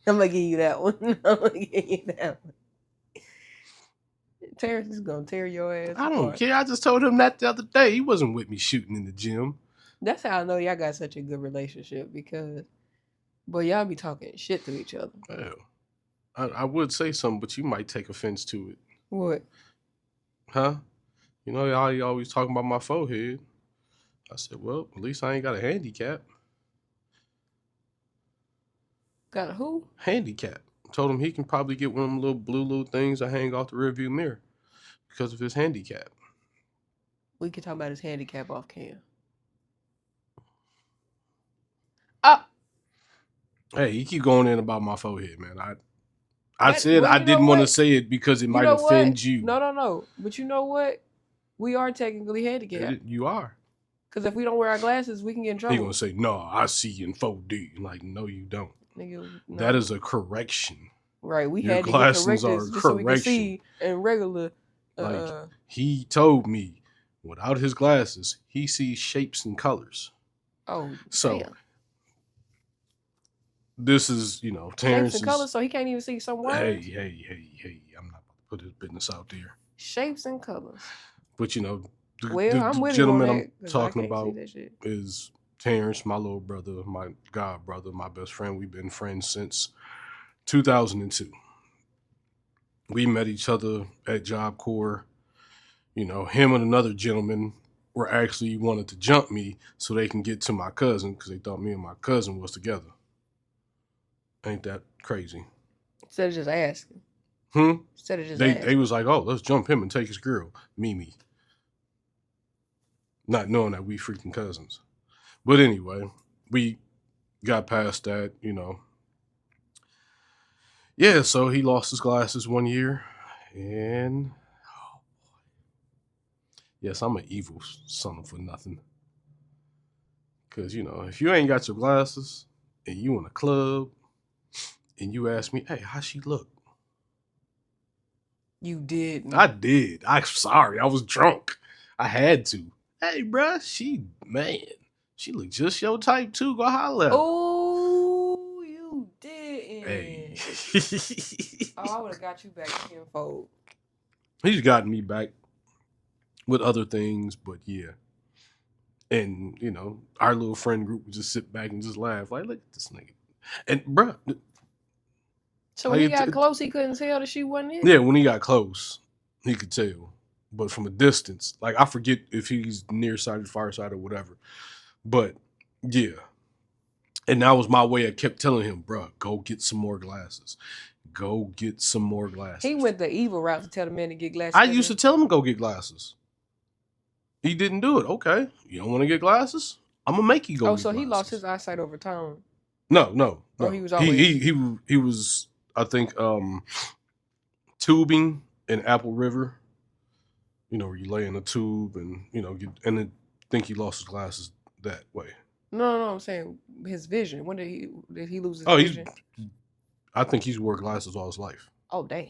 I'm gonna give you that one. I'm gonna give you that one. Terrence is gonna tear your ass I don't apart. care. I just told him that the other day. He wasn't with me shooting in the gym. That's how I know y'all got such a good relationship because, boy, y'all be talking shit to each other. Hell, I would say something, but you might take offense to it. What? Huh? You know how you always talking about my forehead. I said, well, at least I ain't got a handicap. Got a who? Handicap. Told him he can probably get one of them little blue little things that hang off the rearview mirror because of his handicap. We can talk about his handicap off cam. Ah, Hey, you keep going in about my forehead, man. I that. said Well, I you know didn't want to what? say it because it You might know what? offend you. No. But you know what? We are technically handicapped You are. because if we don't wear our glasses, we can get in He gonna trouble. say, no, I see in 4D. Like, no, you don't. Nigga, That no. is a correction. Right, we Your had to get glasses corrected are a just so we could correction. see in regular. Like, Uh, he told me without his glasses, he sees shapes and colors. oh So damn, this is, shapes Terrence and is, colors, so he can't even see some hey, words. hey. I'm not about to put his business out there. Shapes and colors. But, Well, the I'm with him on gentleman I'm that because I talking can't see about that shit. is Terrence, my little brother, my god brother, my best friend. We've been friends since 2002. We met each other at Job Corps. Him and another gentleman were actually wanted to jump me so they can get to my cousin because they thought me and my cousin was together. Ain't that crazy? Instead of just asking. Hmm? Instead of just They asking. was like, oh, let's jump him and take his girl, Mimi. Not knowing that we freaking cousins. But anyway, we got past that. Yeah, so he lost his glasses one year. And Yes, I'm an evil son for nothing. Because, if you ain't got your glasses and you in a club and you ask me, hey, how she look? You didn't. I did. I'm sorry. I was drunk. I had to. Hey, bruh, she look just your type too. Go holler at her. Oh, you Hey. didn't. Oh, I would have got you back tenfold. He's gotten me back with other things, but yeah. And, our little friend group would just sit back and just laugh. Like, look at this nigga. And, bruh, So when he got close, he couldn't tell that she wasn't it? yeah, when he got close, he could tell. But from a distance, like, I forget if he's nearsighted, farsighted, or whatever. But, yeah. And that was my way. I kept telling him, bruh, go get some more glasses. Go get some more glasses. He went the evil route to tell the man to get glasses. I used to tell him to go get glasses. He didn't do it. Okay, you don't want to get glasses? I'm gonna make you go. Oh, get so glasses. he lost his eyesight over time. No. Or he was always he was. I think tubing in Apple River. Where you lay in a tube and and then think he lost his glasses that way. No, I'm saying his vision. When did he lose his vision? I think he's wore glasses all his life. Oh, damn.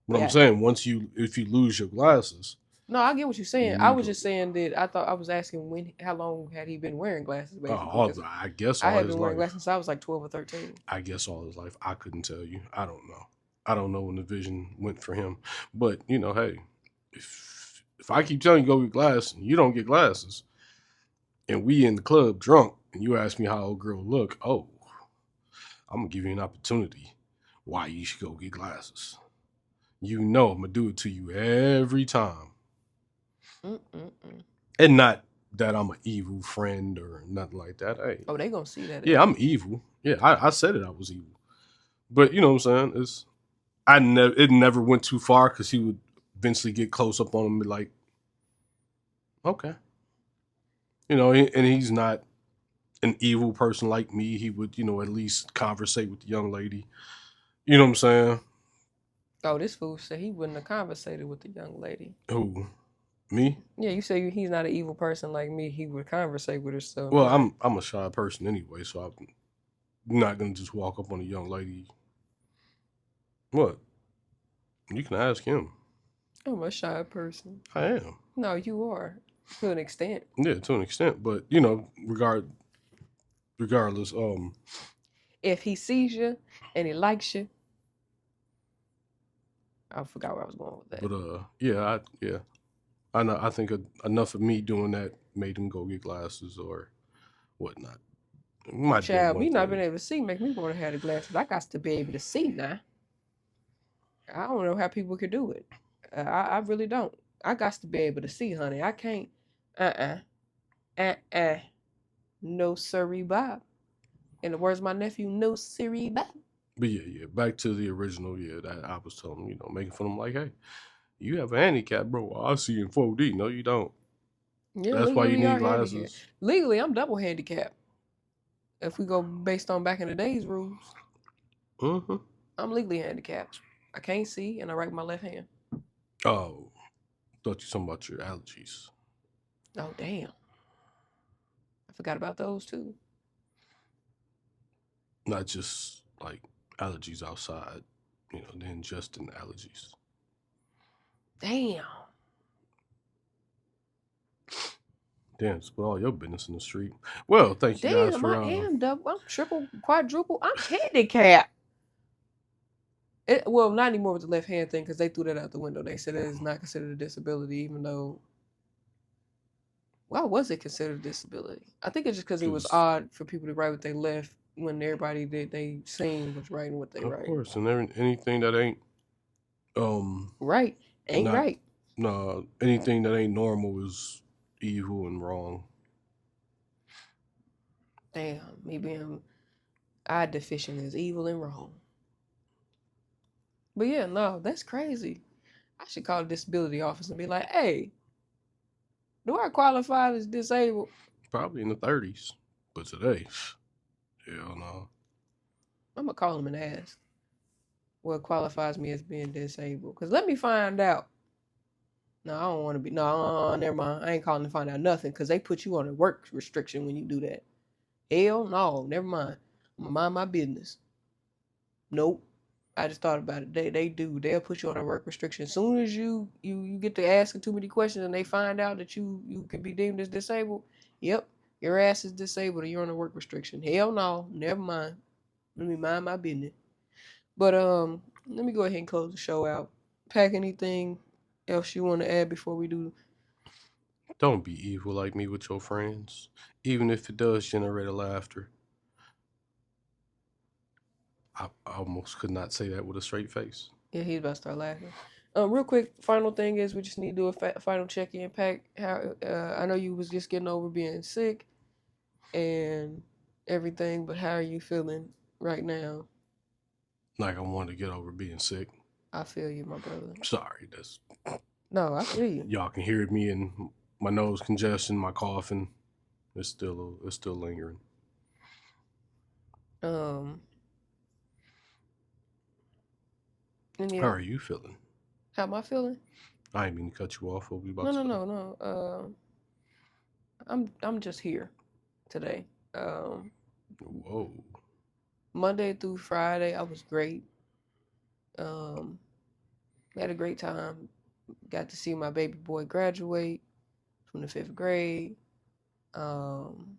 But I'm saying if you lose your glasses. No, I get what you're saying. I was just saying that I thought I was asking how long had he been wearing glasses, basically. I guess I all had his been wearing life. glasses since I was like 12 or 13. I guess all his life. I couldn't tell you. I don't know. I don't know when the vision went for him. But, hey, if I keep telling you go get glasses and you don't get glasses and we in the club drunk and you ask me how old girl look, I'm going to give you an opportunity why you should go get glasses. I'm going to do it to you every time. And not that I'm an evil friend or nothing like that. Hey. Oh, they gonna see that. Yeah, I'm evil. Yeah, I said it. I was evil. But you know what I'm saying? It never went too far because he would eventually get close up on him and be like, okay. And he's not an evil person like me. He would, at least conversate with the young lady. You know what I'm saying? Oh, this fool said he wouldn't have conversated with the young lady. Who? Me? Yeah, you say he's not an evil person like me. He would conversate with her. So well, I'm a shy person anyway, so I'm not gonna just walk up on a young lady. What? You can ask him. I'm a shy person. I am. No, you are to an extent. Yeah, to an extent, but regardless, if he sees you and he likes you, I forgot where I was going with that. But I know. I think enough of me doing that made him go get glasses or whatnot. Child, me not being able to see make me want to have the glasses. I got to be able to see now. I don't know how people could do it. I really don't. I got to be able to see, honey. I can't. No siree, Bob. In the words of my nephew, no siree, Bob. But yeah. Back to the original. Yeah, that I was telling him, making fun of him like, hey, you have a handicap, bro. I see in 4D. No, you don't. Yeah, that's why you need glasses. Handicapped. Legally, I'm double handicapped. If we go based on back in the days rules, I'm legally handicapped. I can't see, and I write with my left hand. Oh, thought you talking about your allergies. Oh, damn. I forgot about those too. Not just like allergies outside, the ingesting allergies. Damn. Damn, just put all your business in the street. Well, thank you guys for. I am double. I'm triple, quadruple. I'm handicapped. Well, not anymore with the left hand thing because they threw that out the window. They said it is not considered a disability, even though. Why was it considered a disability? I think it's just because it was odd for people to write with their left when everybody that they seen was writing what they write. Of course, and anything that ain't right ain't right. No, anything that ain't normal is evil and wrong. Damn, me being eye deficient is evil and wrong. But yeah, no, that's crazy. I should call the disability office and be like, hey, do I qualify as disabled? Probably in the 30s. But today, hell no. I'm going to call them and ask what qualifies me as being disabled. Because let me find out. No, I don't want to be. No, never mind. I ain't calling to find out nothing because they put you on a work restriction when you do that. Hell no, never mind. I'm gonna mind my business. Nope. I just thought about it. They do. They'll put you on a work restriction. As soon as you get to asking too many questions and they find out that you can be deemed as disabled, yep, your ass is disabled and you're on a work restriction. Hell no, never mind. Let me mind my business. But let me go ahead and close the show out. Pack anything else you want to add before we do? Don't be evil like me with your friends, even if it does generate a laughter. I almost could not say that with a straight face. Yeah, he's about to start laughing. Real quick, final thing is we just need to do a final check-in. Pack. How I know you was just getting over being sick and everything, but how are you feeling right now? Like I wanted to get over being sick. I feel you, my brother. Sorry, that's No, I feel you. y'all can hear me and my nose congestion, my coughing. It's still lingering. Um, and How yeah, are you feeling? how am I feeling? I ain't mean to cut you off. What we about No, to no, say? no, no. I'm just here today. Whoa. Monday through Friday, I was great. Had a great time. Got to see my baby boy graduate from the 5th grade. Um,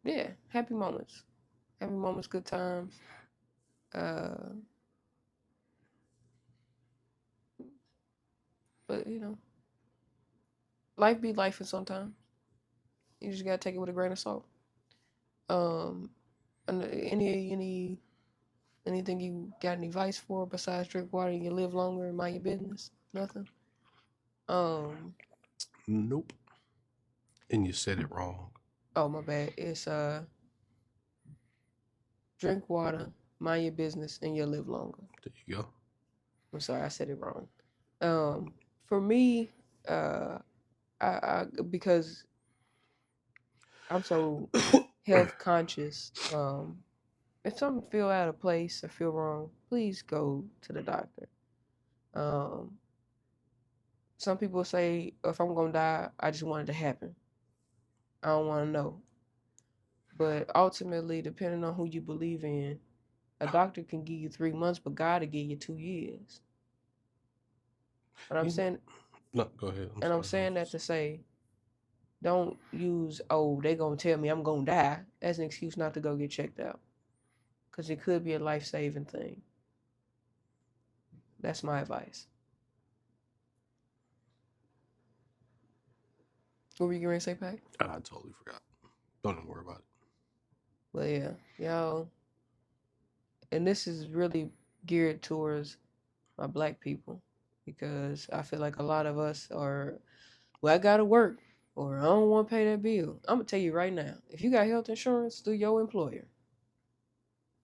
yeah, happy moments. Happy moments, good times. Uh, but life be life, and sometimes you just gotta take it with a grain of salt. Um, and anything you got any advice for besides drink water and you live longer and mind your business? Nothing. Um, Nope. And you said it wrong. oh my bad. It's drink water, mind your business, and you'll live longer. There you go. I'm sorry, I said it wrong. For me, I because I'm so health conscious. If something feel out of place or feel wrong, please go to the doctor. Um, some people say if I'm gonna die, I just want it to happen. I don't want to know. But ultimately, depending on who you believe in, a doctor can give you 3 months, but God will give you 2 years. And I'm You know, saying, no, go ahead. I'm saying that to say, don't use they gonna tell me I'm gonna die as an excuse not to go get checked out, because it could be a life saving thing. That's my advice. What were you going to say, Pac? I totally forgot. Don't even worry about it. Well, yeah, y'all, and this is really geared towards my black people because I feel like a lot of us are, well, I gotta work or I don't want to pay that bill. I'm gonna tell you right now, if you got health insurance through your employer,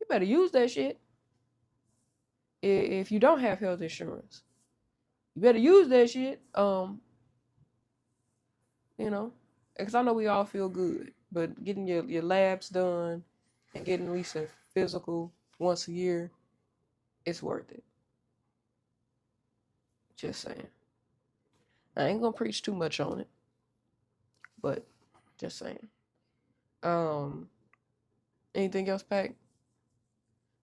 you better use that shit. If you don't have health insurance, you better use that shit. Because I know we all feel good, but getting your labs done and getting at least a physical once a year, it's worth it. Just saying. I ain't gonna preach too much on it, but just saying. Um, Anything else, Pac?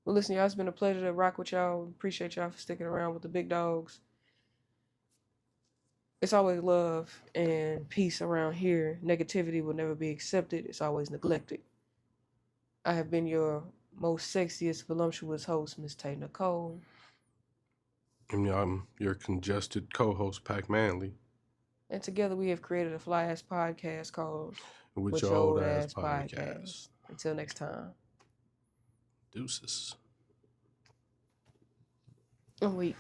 Well, listen, y'all, it's been a pleasure to rock with y'all. Appreciate y'all for sticking around with the big dogs. It's always love and peace around here. Negativity will never be accepted. It's always neglected. I have been your most sexiest, voluptuous host, Miss Tay Nicole. And I'm your congested co-host, Pac Manley. And together we have created a fly-ass podcast called With your old ass podcast. Until next time. Deuces. Oh, wait.